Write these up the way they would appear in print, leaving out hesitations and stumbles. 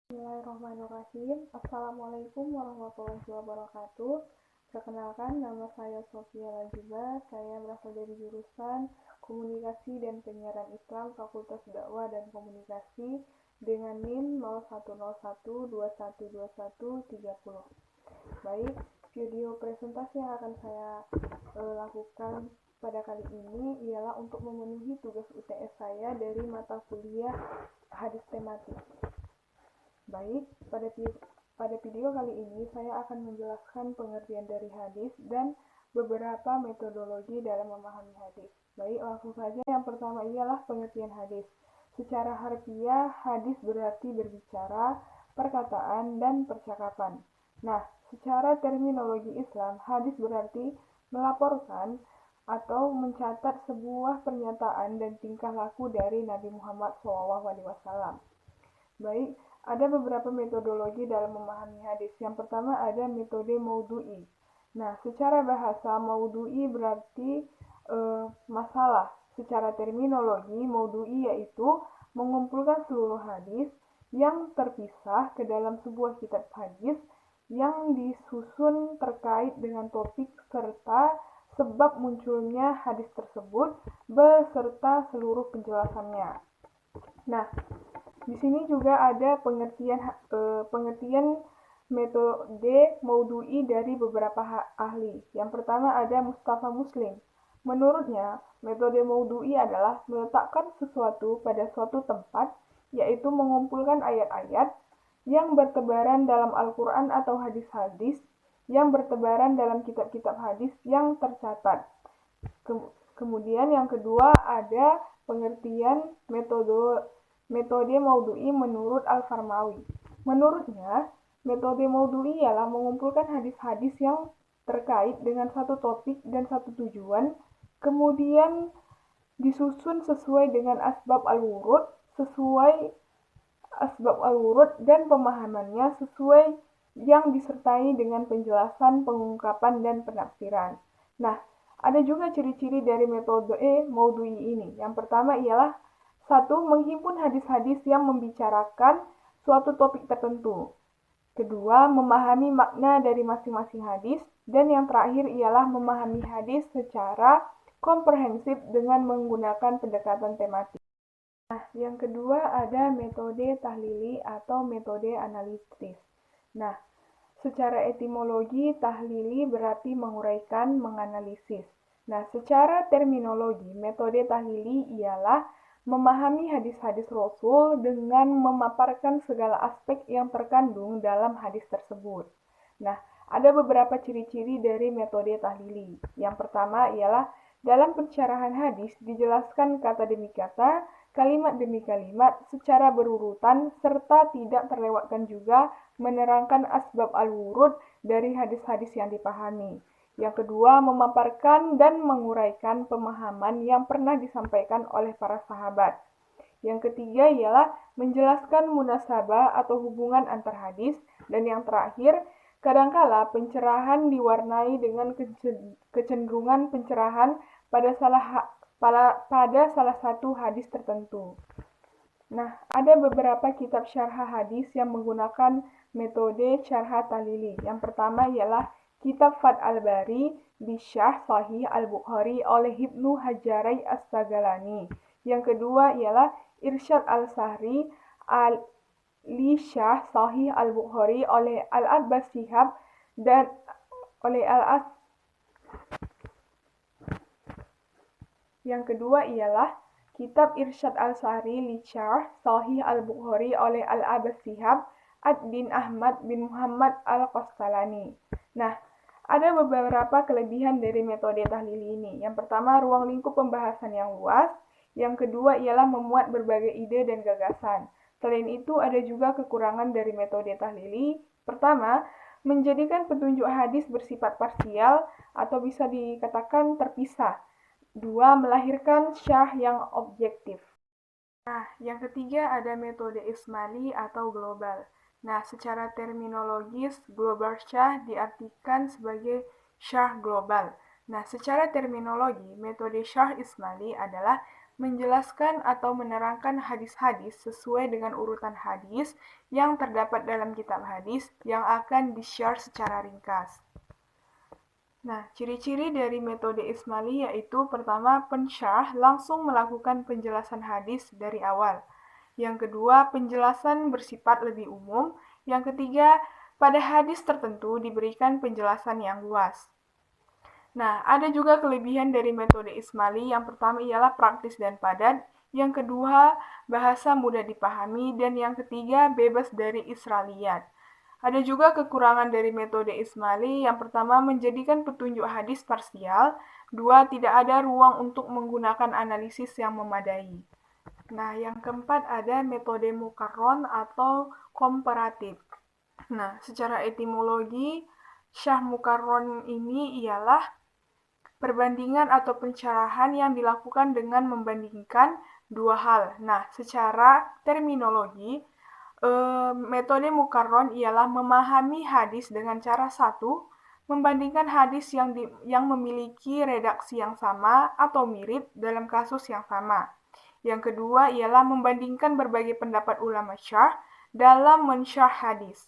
Bismillahirrahmanirrahim. Assalamualaikum warahmatullahi wabarakatuh. Perkenalkan, nama saya Sofia Lajiba. Saya berasal dari jurusan Komunikasi dan Penyiaran Islam Fakultas Dakwah dan Komunikasi dengan NIM 0101212130. Baik, video presentasi yang akan saya lakukan pada kali ini ialah untuk memenuhi tugas UTS saya dari mata kuliah hadis tematik. Baik, pada video kali ini saya akan menjelaskan pengertian dari hadis dan beberapa metodologi dalam memahami hadis. Baik, langsung saja. Yang pertama ialah pengertian hadis. Secara harfiah, hadis berarti berbicara, perkataan, dan percakapan. Nah, secara terminologi Islam, hadis berarti melaporkan atau mencatat sebuah pernyataan dan tingkah laku dari Nabi Muhammad SAW. Baik, ada beberapa metodologi dalam memahami hadis. Yang pertama ada metode maudhu'i. Nah, secara bahasa maudhu'i berarti masalah. Secara terminologi maudhu'i yaitu mengumpulkan seluruh hadis yang terpisah ke dalam sebuah kitab hadis yang disusun terkait dengan topik serta sebab munculnya hadis tersebut beserta seluruh penjelasannya. Nah, di sini juga ada pengertian metode maudhu'i dari beberapa ahli. Yang pertama ada Mustafa Muslim. Menurutnya, metode maudhu'i adalah meletakkan sesuatu pada suatu tempat, yaitu mengumpulkan ayat-ayat yang bertebaran dalam Al-Quran atau hadis-hadis yang bertebaran dalam kitab-kitab hadis yang tercatat. Kemudian yang kedua ada pengertian metode maudhu'i menurut Al-Farmawi. Menurutnya, metode maudhu'i ialah mengumpulkan hadis-hadis yang terkait dengan satu topik dan satu tujuan, kemudian disusun sesuai dengan asbab al-wurud, dan pemahamannya sesuai yang disertai dengan penjelasan, pengungkapan, dan penafsiran. Nah, ada juga ciri-ciri dari metode maudhu'i ini. Yang pertama ialah satu, menghimpun hadis-hadis yang membicarakan suatu topik tertentu. Kedua, memahami makna dari masing-masing hadis. Dan yang terakhir ialah memahami hadis secara komprehensif dengan menggunakan pendekatan tematik. Nah, yang kedua ada metode tahlili atau metode analitis. Nah, secara etimologi, tahlili berarti menguraikan, menganalisis. Nah, secara terminologi, metode tahlili ialah memahami hadis-hadis Rasul dengan memaparkan segala aspek yang terkandung dalam hadis tersebut. Nah, ada beberapa ciri-ciri dari metode tahlili. Yang pertama ialah dalam pencerahan hadis dijelaskan kata demi kata, kalimat demi kalimat secara berurutan serta tidak terlewatkan juga menerangkan asbab al-wurud dari hadis-hadis yang dipahami. Yang kedua, memaparkan dan menguraikan pemahaman yang pernah disampaikan oleh para sahabat. Yang ketiga ialah menjelaskan munasabah atau hubungan antar hadis. Dan yang terakhir, kadangkala pencerahan diwarnai dengan kecenderungan pencerahan pada salah satu hadis tertentu. Nah, ada beberapa kitab syarah hadis yang menggunakan metode syarah tahlili. Yang pertama ialah Kitab Fath al-Bari Bisyarh Sahih al-Bukhari oleh Ibnu Hajar As-Asqalani. Yang kedua ialah Irsyad al-Sahri li Syarh Sahih al-Bukhari oleh Al-Abbas Shihab dan oleh Yang kedua ialah Kitab Irsyad al-Sahri li Syarh Sahih al-Bukhari oleh Al-Abbas Shihab ad-Din Ahmad bin Muhammad al-Qasqalani. Nah, ada beberapa kelebihan dari metode tahlili ini. Yang pertama, ruang lingkup pembahasan yang luas. Yang kedua ialah memuat berbagai ide dan gagasan. Selain itu, ada juga kekurangan dari metode tahlili. Pertama, menjadikan petunjuk hadis bersifat parsial atau bisa dikatakan terpisah. Dua, melahirkan syarh yang objektif. Nah, yang ketiga ada metode ismali atau global. Nah, secara terminologis, global syarh diartikan sebagai syarh global. Nah, secara terminologi, metode syarh ismali adalah menjelaskan atau menerangkan hadis-hadis sesuai dengan urutan hadis yang terdapat dalam kitab hadis yang akan di-share secara ringkas. Nah, ciri-ciri dari metode Ismaili yaitu pertama, pensyarah langsung melakukan penjelasan hadis dari awal. Yang kedua, penjelasan bersifat lebih umum. Yang ketiga, pada hadis tertentu diberikan penjelasan yang luas. Nah, ada juga kelebihan dari metode Ismaili. Yang pertama ialah praktis dan padat. Yang kedua, bahasa mudah dipahami. Dan yang ketiga, bebas dari Israiliyat. Ada juga kekurangan dari metode Ismaili. Yang pertama, menjadikan petunjuk hadis parsial. Dua, tidak ada ruang untuk menggunakan analisis yang memadai. Nah, yang keempat ada metode mukarron atau komparatif. Nah, secara etimologi, syarh mukarron ini ialah perbandingan atau pencerahan yang dilakukan dengan membandingkan dua hal. Nah, secara terminologi, metode mukarron ialah memahami hadis dengan cara satu, membandingkan hadis yang memiliki redaksi yang sama atau mirip dalam kasus yang sama. Yang kedua ialah membandingkan berbagai pendapat ulama syarh dalam mensyarh hadis.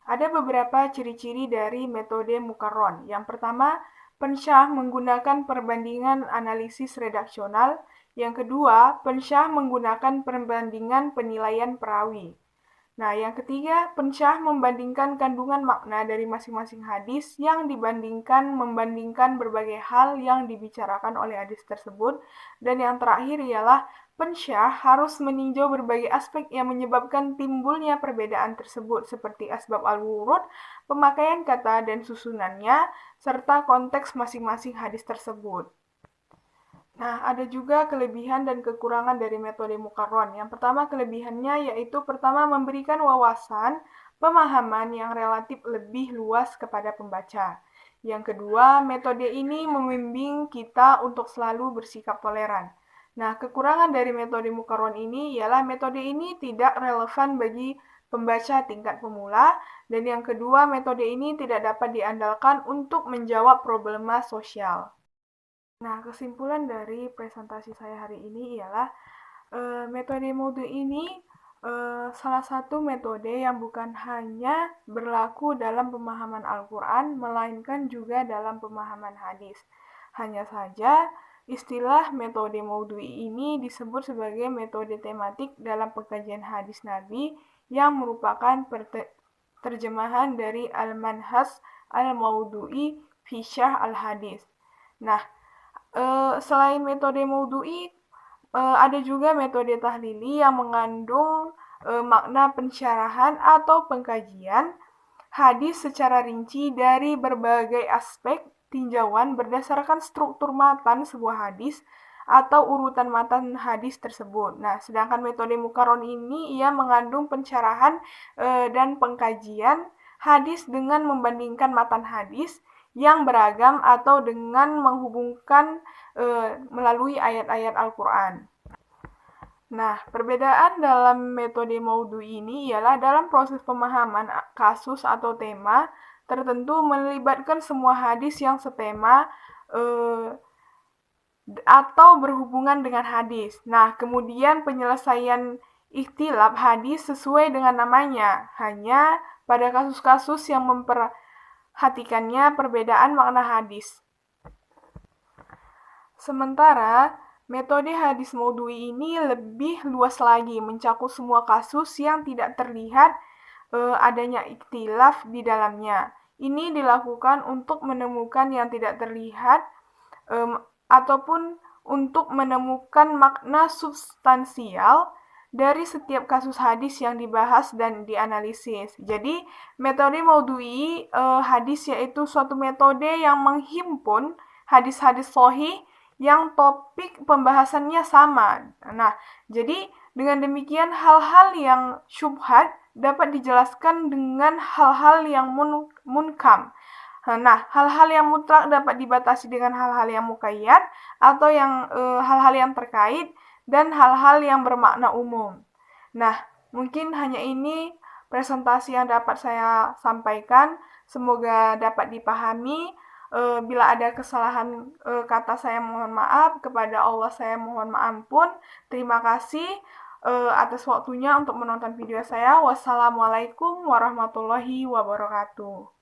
Ada beberapa ciri-ciri dari metode mukarron. Yang pertama, pensyarah menggunakan perbandingan analisis redaksional. Yang kedua, pensyarah menggunakan perbandingan penilaian perawi. Nah, yang ketiga, pensyarah membandingkan kandungan makna dari masing-masing hadis yang membandingkan berbagai hal yang dibicarakan oleh hadis tersebut. Dan yang terakhir ialah pensyarah harus meninjau berbagai aspek yang menyebabkan timbulnya perbedaan tersebut, seperti asbab al-wurud, pemakaian kata dan susunannya, serta konteks masing-masing hadis tersebut. Nah, ada juga kelebihan dan kekurangan dari metode mukarron. Yang pertama, kelebihannya yaitu pertama memberikan wawasan pemahaman yang relatif lebih luas kepada pembaca. Yang kedua, metode ini membimbing kita untuk selalu bersikap toleran. Nah, kekurangan dari metode mukarron ini ialah metode ini tidak relevan bagi pembaca tingkat pemula, dan yang kedua, metode ini tidak dapat diandalkan untuk menjawab problema sosial. Nah, kesimpulan dari presentasi saya hari ini ialah metode Moodle ini salah satu metode yang bukan hanya berlaku dalam pemahaman Al-Quran, melainkan juga dalam pemahaman hadis. Hanya saja, istilah metode Moodle ini disebut sebagai metode tematik dalam pengkajian hadis Nabi yang merupakan terjemahan dari Al-Manhaj Al-Maudu'i fi Syarh Al-Hadis. Nah, selain metode maudhu'i, ada juga metode tahlili yang mengandung makna pensyarahan atau pengkajian hadis secara rinci dari berbagai aspek tinjauan berdasarkan struktur matan sebuah hadis atau urutan matan hadis tersebut. Nah, sedangkan metode mukarron ini ia mengandung pencerahan dan pengkajian hadis dengan membandingkan matan hadis yang beragam atau dengan menghubungkan melalui ayat-ayat Al-Quran. Nah, perbedaan dalam metode maudhu'i ini ialah dalam proses pemahaman kasus atau tema tertentu melibatkan semua hadis yang setema atau berhubungan dengan hadis. Nah, kemudian penyelesaian ikhtilaf hadis sesuai dengan namanya, hanya pada kasus-kasus yang memperhatikannya perbedaan makna hadis. Sementara, metode hadis maudhu'i ini lebih luas lagi, mencakup semua kasus yang tidak terlihat adanya ikhtilaf di dalamnya. Ini dilakukan untuk menemukan yang tidak terlihat ataupun untuk menemukan makna substansial dari setiap kasus hadis yang dibahas dan dianalisis. Jadi, metode maudhu'i hadis yaitu suatu metode yang menghimpun hadis-hadis sahih yang topik pembahasannya sama. Nah, jadi dengan demikian hal-hal yang syubhat dapat dijelaskan dengan hal-hal yang munkam. Nah, hal-hal yang mutlak dapat dibatasi dengan hal-hal yang muqayyad atau yang hal-hal yang terkait dan hal-hal yang bermakna umum. Nah, mungkin hanya ini presentasi yang dapat saya sampaikan. Semoga dapat dipahami. Bila ada kesalahan kata saya mohon maaf, kepada Allah saya mohon ampun. Terima kasih atas waktunya untuk menonton video saya. Wassalamualaikum warahmatullahi wabarakatuh.